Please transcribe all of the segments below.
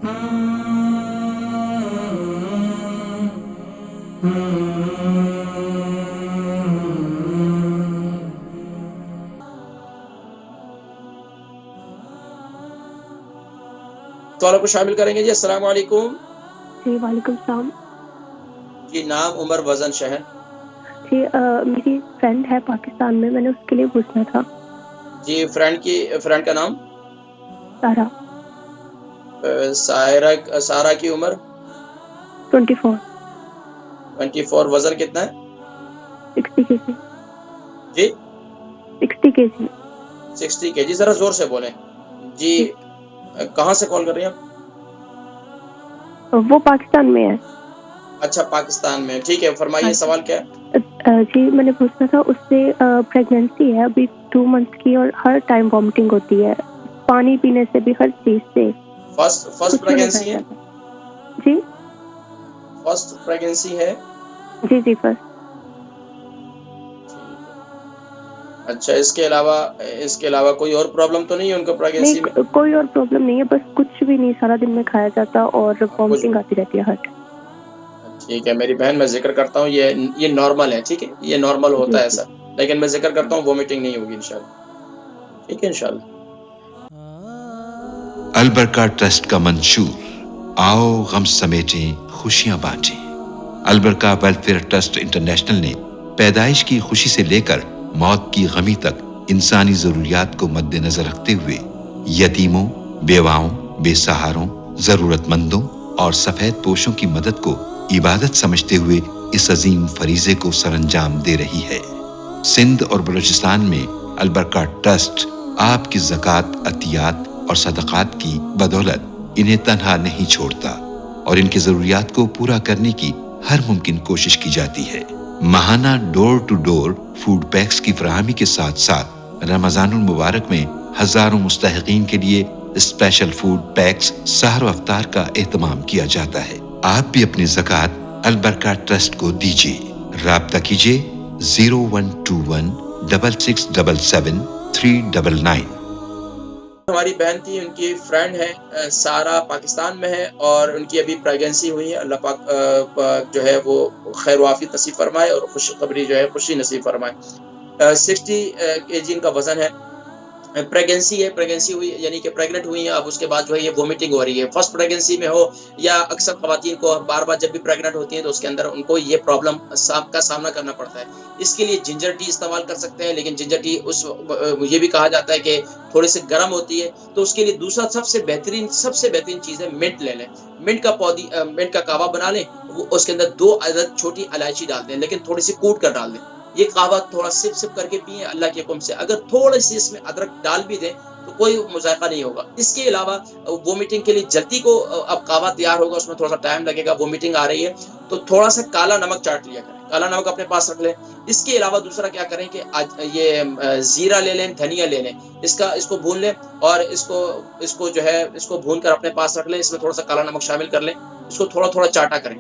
سوالوں کو شامل کریں گے جی. السلام علیکم. جی وعلیکم السلام. جی نام عمر وزن شہر. جی میری فرینڈ ہے پاکستان میں, میں نے اس کے لیے پوچھنا تھا. جی فرینڈ کا نام سارا. سارا کی عمر 24. وزن کتنا ہے 60 kg. جی 60 kg. 60 kg. ذرا زور سے بولیں جی. کہاں سے کال کر رہی ہیں آپ؟ وہ پاکستان میں ہے. اچھا پاکستان میں, ٹھیک ہے فرمائیے سوال کیا ہے؟ جی میں نے پوچھنا تھا, اس سے پریگنینسی ہے ابھی 2 months کی, اور ہر ٹائم وامٹنگ ہوتی ہے, پانی پینے سے بھی, ہر چیز سے. فرسٹ پریگنینسی ہے جی فرسٹ پریگنینسی ہے. جی جی فرسٹ. اچھا اس کے علاوہ کوئی اور پرابلم تو نہیں ہے ان کو پریگنینسی میں؟ نہیں کوئی اور پرابلم نہیں ہے, بس کچھ بھی نہیں, سارا دن میں کھایا جاتا اور وامٹنگ آتی رہتی ہے ہر ٹائم. ٹھیک ہے میری بہن, میں ذکر کرتا ہوں یہ نارمل ہے, ٹھیک ہے یہ نارمل ہوتا ہے ایسا, لیکن میں ذکر کرتا ہوں وومیٹنگ نہیں ہوگی انشاءاللہ. ٹھیک ہے انشاءاللہ. البرکہ ٹرسٹ کا منشور, آؤ غم سمیٹیں خوشیاں بانٹیں. البرکہ ویلفیئر ٹرسٹ انٹرنیشنل نے پیدائش کی خوشی سے لے کر موت کی غمی تک انسانی ضروریات کو مد نظر رکھتے ہوئے یتیموں, بیواؤں, بے سہاروں, ضرورت مندوں اور سفید پوشوں کی مدد کو عبادت سمجھتے ہوئے اس عظیم فریضے کو سر انجام دے رہی ہے. سندھ اور بلوچستان میں البرکہ ٹرسٹ آپ کی زکوٰۃ, عطیات اور صدقات کی بدولت انہیں تنہا نہیں چھوڑتا, اور ان کی ضروریات کو پورا کرنے کی ہر ممکن کوشش کی جاتی ہے. ماہانہ ڈور ٹو ڈور فوڈ پیکس کی فراہمی کے ساتھ ساتھ رمضان المبارک میں ہزاروں مستحقین کے لیے اسپیشل فوڈ پیکس سحر و افطار کا اہتمام کیا جاتا ہے. آپ بھی اپنی زکوٰۃ البرکہ ٹرسٹ کو دیجیے. رابطہ کیجیے 0121 6677 399. ہماری بہن تھی, ان کی فرینڈ ہے سارا, پاکستان میں ہے, اور ان کی ابھی پریگنینسی ہوئی ہے. اللہ پاک جو ہے وہ خیر و عافیت نصیب فرمائے اور خوشخبری جو ہے خوشی نصیب فرمائے. 60 kg ان کا وزن ہے. پریگنینسی ہوئی یعنی کہ پریگننٹ ہوئی ہیں, اب اس کے بعد جو ہے یہ وومیٹنگ ہو رہی ہے. فرسٹ پریگنینسی میں ہو یا اکثر خواتین کو بار بار جب بھی پریگننٹ ہوتی ہیں تو اس کے اندر ان کو یہ پرابلم کا سامنا کرنا پڑتا ہے. اس کے لیے جنجر ٹی استعمال کر سکتے ہیں, لیکن جنجر ٹی یہ بھی کہا جاتا ہے کہ تھوڑی سی گرم ہوتی ہے, تو اس کے لیے دوسرا سب سے بہترین چیز ہے منٹ لے لیں. منٹ کا کہوا بنا لیں, اس کے اندر 2 عدد چھوٹی الائچی ڈال دیں, لیکن تھوڑی سی کوٹ کر ڈال دیں. یہ قہوہ تھوڑا سپ کر کے پئیں اللہ کے حکم سے. اگر تھوڑی سی اس میں ادرک ڈال بھی دیں تو کوئی مذائقہ نہیں ہوگا. اس کے علاوہ وومیٹنگ کے لیے جلدی کو اب قہوہ تیار ہوگا, اس میں تھوڑا سا ٹائم لگے گا, وومیٹنگ آ رہی ہے تو تھوڑا سا کالا نمک چاٹ لیا کریں, کالا نمک اپنے پاس رکھ لیں. اس کے علاوہ دوسرا کیا کریں کہ یہ زیرہ لے لیں, دھنیا لے لیں, اس کو بھون لیں, اور اس کو جو ہے اس کو بھون کر اپنے پاس رکھ لیں. اس میں تھوڑا سا کالا نمک شامل کر لیں, اس کو تھوڑا چاٹا کریں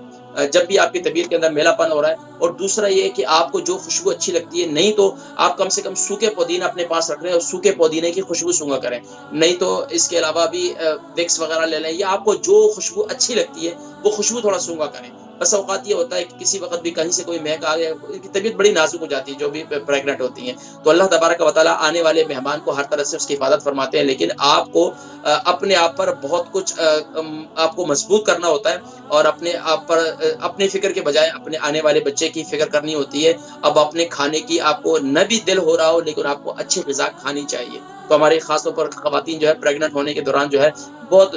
جب بھی آپ کی طبیعت کے اندر میلا پن ہو رہا ہے. اور دوسرا یہ کہ آپ کو جو خوشبو اچھی لگتی ہے, نہیں تو آپ کم سے کم سوکھے پودینہ اپنے پاس رکھ لیں اور سوکھے پودینے کی خوشبو سونگا کریں. نہیں تو اس کے علاوہ بھی وکس وغیرہ لے لیں, یا آپ کو جو خوشبو اچھی لگتی ہے وہ خوشبو تھوڑا سونگا کریں. بس اوقات یہ ہوتا ہے کہ کسی وقت بھی کہیں سے کوئی مہک آ گیا, ان کی طبیعت بڑی نازک ہو جاتی ہے جو بھی پریگننٹ ہوتی ہیں. تو اللہ تبارک و تعالیٰ آنے والے مہمان کو ہر طرح سے اس کی حفاظت فرماتے ہیں, لیکن آپ کو اپنے آپ پر بہت کچھ آپ کو مضبوط کرنا ہوتا ہے, اور اپنے آپ پر اپنی فکر کے بجائے اپنے آنے والے بچے کی فکر کرنی ہوتی ہے. اب اپنے کھانے کی آپ کو نہ بھی دل ہو رہا ہو, لیکن آپ کو اچھی غذا کھانی چاہیے. تو ہماری خاص طور پر خواتین جو ہے پریگننٹ ہونے کے دوران جو ہے بہت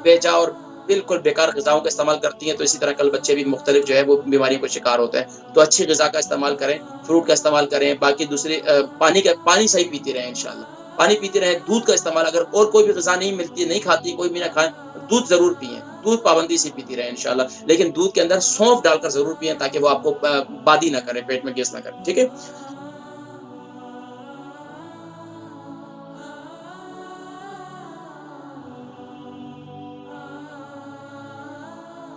بیجا اور بالکل بیکار غذاؤں کا استعمال کرتی ہیں, تو اسی طرح کل بچے بھی مختلف جو ہے وہ بیماریوں کا شکار ہوتے ہیں. تو اچھی غذا کا استعمال کریں, فروٹ کا استعمال کریں, باقی دوسری پانی صحیح پیتی رہیں انشاءاللہ, پانی پیتے رہیں. دودھ کا استعمال, اگر اور کوئی بھی غذا نہیں ملتی, نہیں کھاتی, کوئی بھی نہ کھائیں, دودھ ضرور پئیں, دودھ پابندی سے پیتی رہیں انشاءاللہ, لیکن دودھ کے اندر سونف ڈال کر ضرور پئیں تاکہ وہ آپ کو بادی نہ کرے, پیٹ میں گیس نہ کرے. ٹھیک ہے.